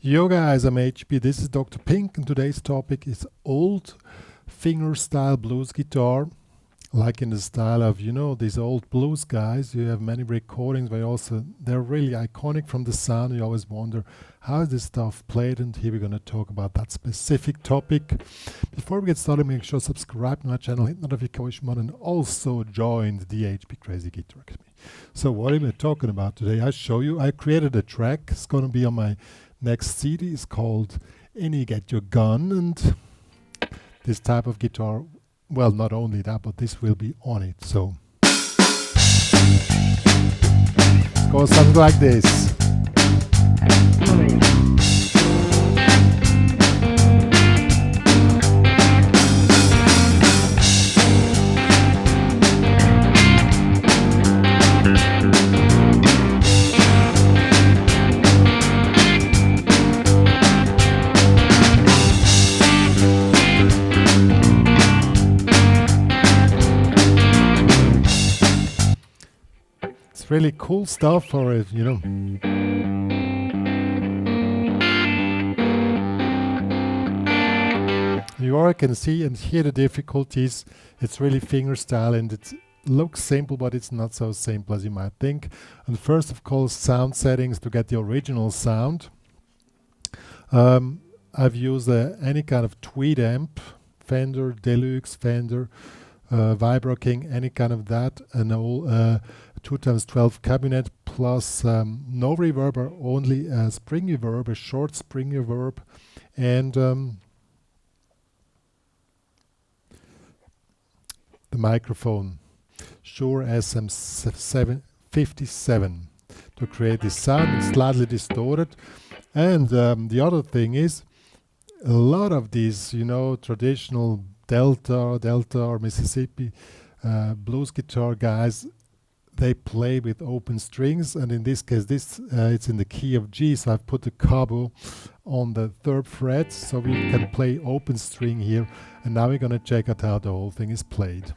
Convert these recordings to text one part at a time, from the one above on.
Yo guys, I'm HP, this is Dr. Pink, and today's topic is old fingerstyle blues guitar. Like in the style of, these old blues guys. You have many recordings where they're really iconic from the sound. You always wonder, how is this stuff played? And here we're going to talk about that specific topic. Before we get started, make sure to subscribe to my channel, hit notification button, and also join the HPCrazy Guitar Academy. So what am I talking about today? I created a track. It's going to be on my next CD. It's called Any Get Your Gun, and this type of guitar, well, not only that, but this will be on it. So it goes something like this. Really cool stuff for it, You all can see and hear the difficulties. It's really fingerstyle, and it looks simple, but it's not so simple as you might think. And first, of course, sound settings to get the original sound. I've used any kind of tweed amp, Fender, Deluxe, Fender, Vibro King, any kind of that, and all 2x12 cabinet plus no reverb, or only a spring reverb, a short spring reverb, and the microphone Shure SM57 to create this sound. It's slightly distorted, and the other thing is a lot of these traditional Delta or Mississippi blues guitar guys, they play with open strings, and in this case it's in the key of G, so I've put the capo on the 3rd fret so we can play open string here. And now we're going to check out how the whole thing is played.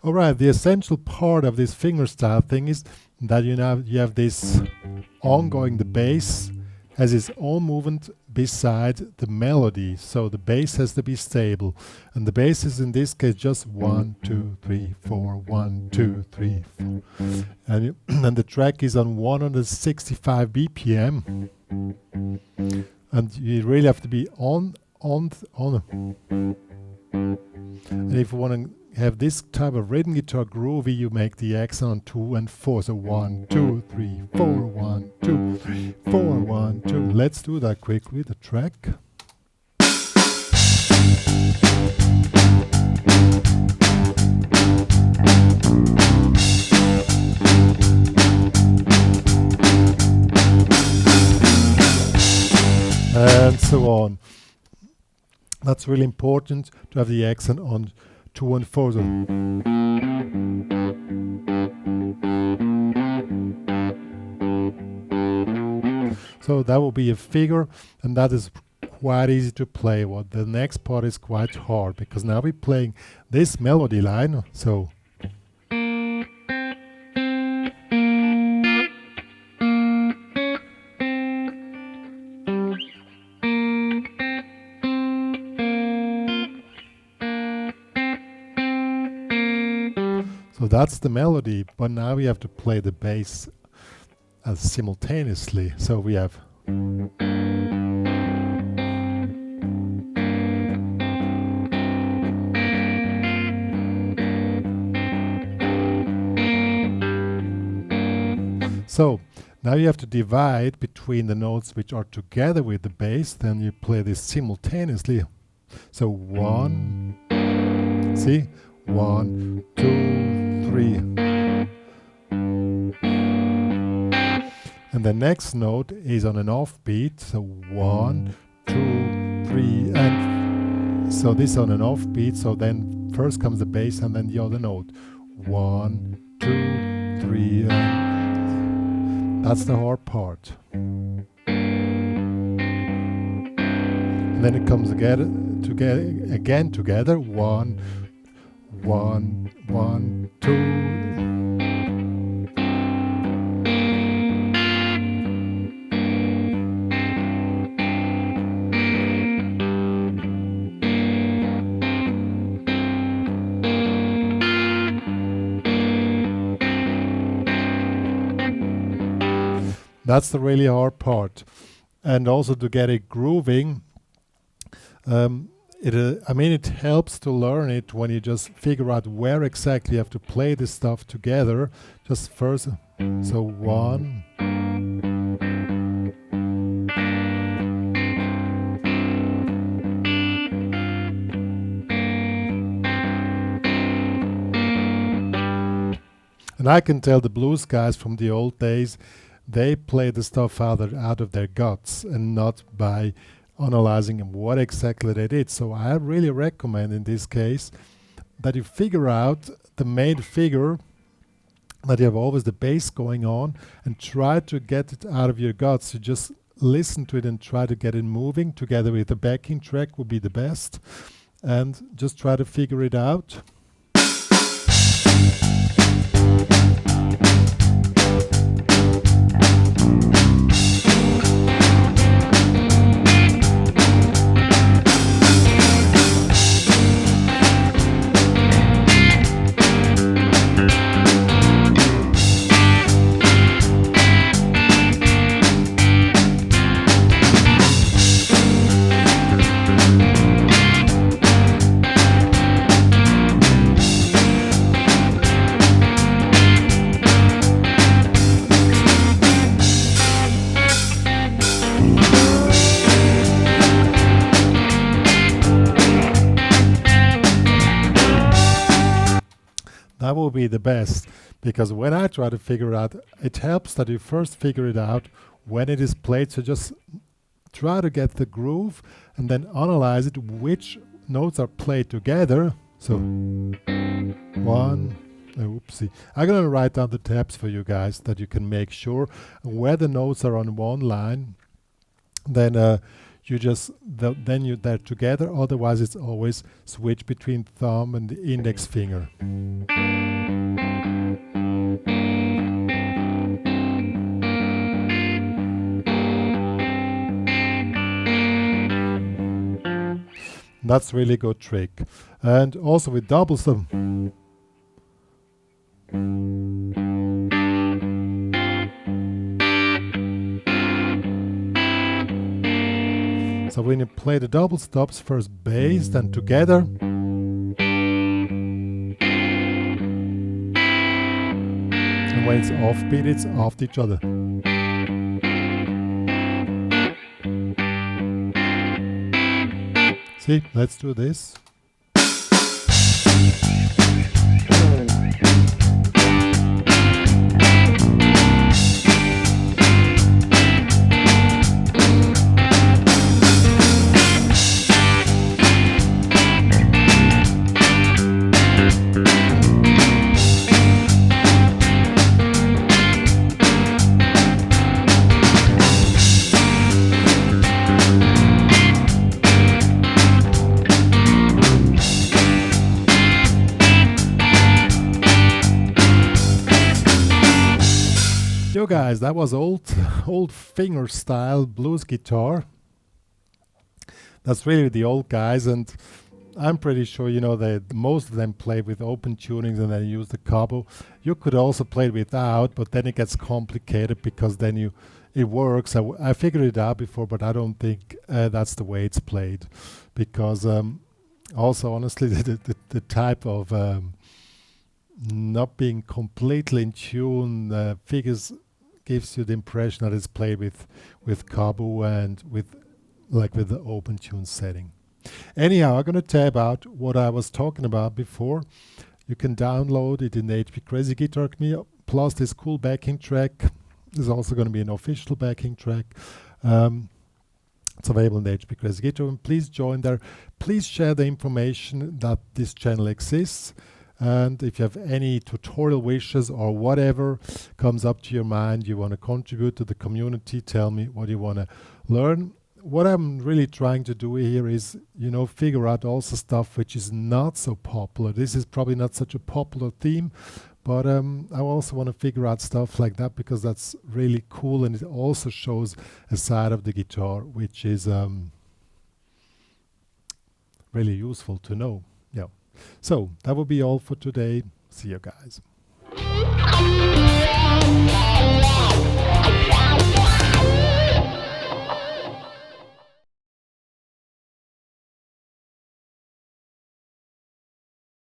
Alright, the essential part of this fingerstyle thing is that you have this ongoing, the bass has its own movement beside the melody, so the bass has to be stable, and the bass is in this case just 1 2 3 4 1 2 3 4, and and the track is on 165 BPM, and you really have to be on. And if you want to have this type of rhythm guitar groovy, you make the accent on 2 and 4. So 1 2 3 4 1 2 3 4 1 2. Let's do that quickly, the track. And so on. That's really important to have the accent on 2 and 4. So that will be a figure, and that is quite easy to play. What the next part is quite hard, because now we're playing this melody line. So that's the melody, but now we have to play the bass simultaneously. So we have so now you have to divide between the notes which are together with the bass, then you play this simultaneously. So 1, see, 1 2 3, and the next note is on an offbeat, so 1 2 3, and so this on an offbeat, so then first comes the bass and then the other note, 1 2 3, and that's the hard part. And then it comes together 1 1 1 2. That's the really hard part. And also to get it grooving, I mean, it helps to learn it when you just figure out where exactly you have to play this stuff together. Just first, so one. And I can tell the blues guys from the old days, they play the stuff out of their guts and not by analyzing what exactly they did. So I really recommend in this case that you figure out the main figure, that you have always the bass going on, and try to get it out of your guts. You just listen to it and try to get it moving together with the backing track would be the best, and just try to figure it out. That will be the best, because when I try to figure it out, it helps that you first figure it out when it is played. So just try to get the groove and then analyze it, which notes are played together. So one, oopsie. I'm going to write down the tabs for you guys that you can make sure where the notes are on one line. Then you just then they're together. Otherwise, it's always switch between thumb and the index finger. That's really good trick. And also with double thumb. So when you play the double stops, first bass, then together. And when it's offbeat, it's after each other. See, let's do this. Yo guys, that was old fingerstyle blues guitar. That's really the old guys, and I'm pretty sure you know that most of them play with open tunings and then use the capo. You could also play it without, but then it gets complicated because then it works. I figured it out before, but I don't think that's the way it's played, because also honestly the type of not being completely in tune figures gives you the impression that it's played with capo and with the open tune setting. Anyhow, I'm going to tab out what I was talking about before. You can download it in the HPCrazy Guitar Community, plus this cool backing track. There's also going to be an official backing track. It's available in the HPCrazy Guitar, and please join there. Please share the information that this channel exists. And if you have any tutorial wishes or whatever comes up to your mind, you want to contribute to the community, tell me what you want to learn. What I'm really trying to do here is, you know, figure out also stuff which is not so popular. This is probably not such a popular theme, but I also want to figure out stuff like that because that's really cool, and it also shows a side of the guitar which is really useful to know. Yeah. So that will be all for today. See you guys.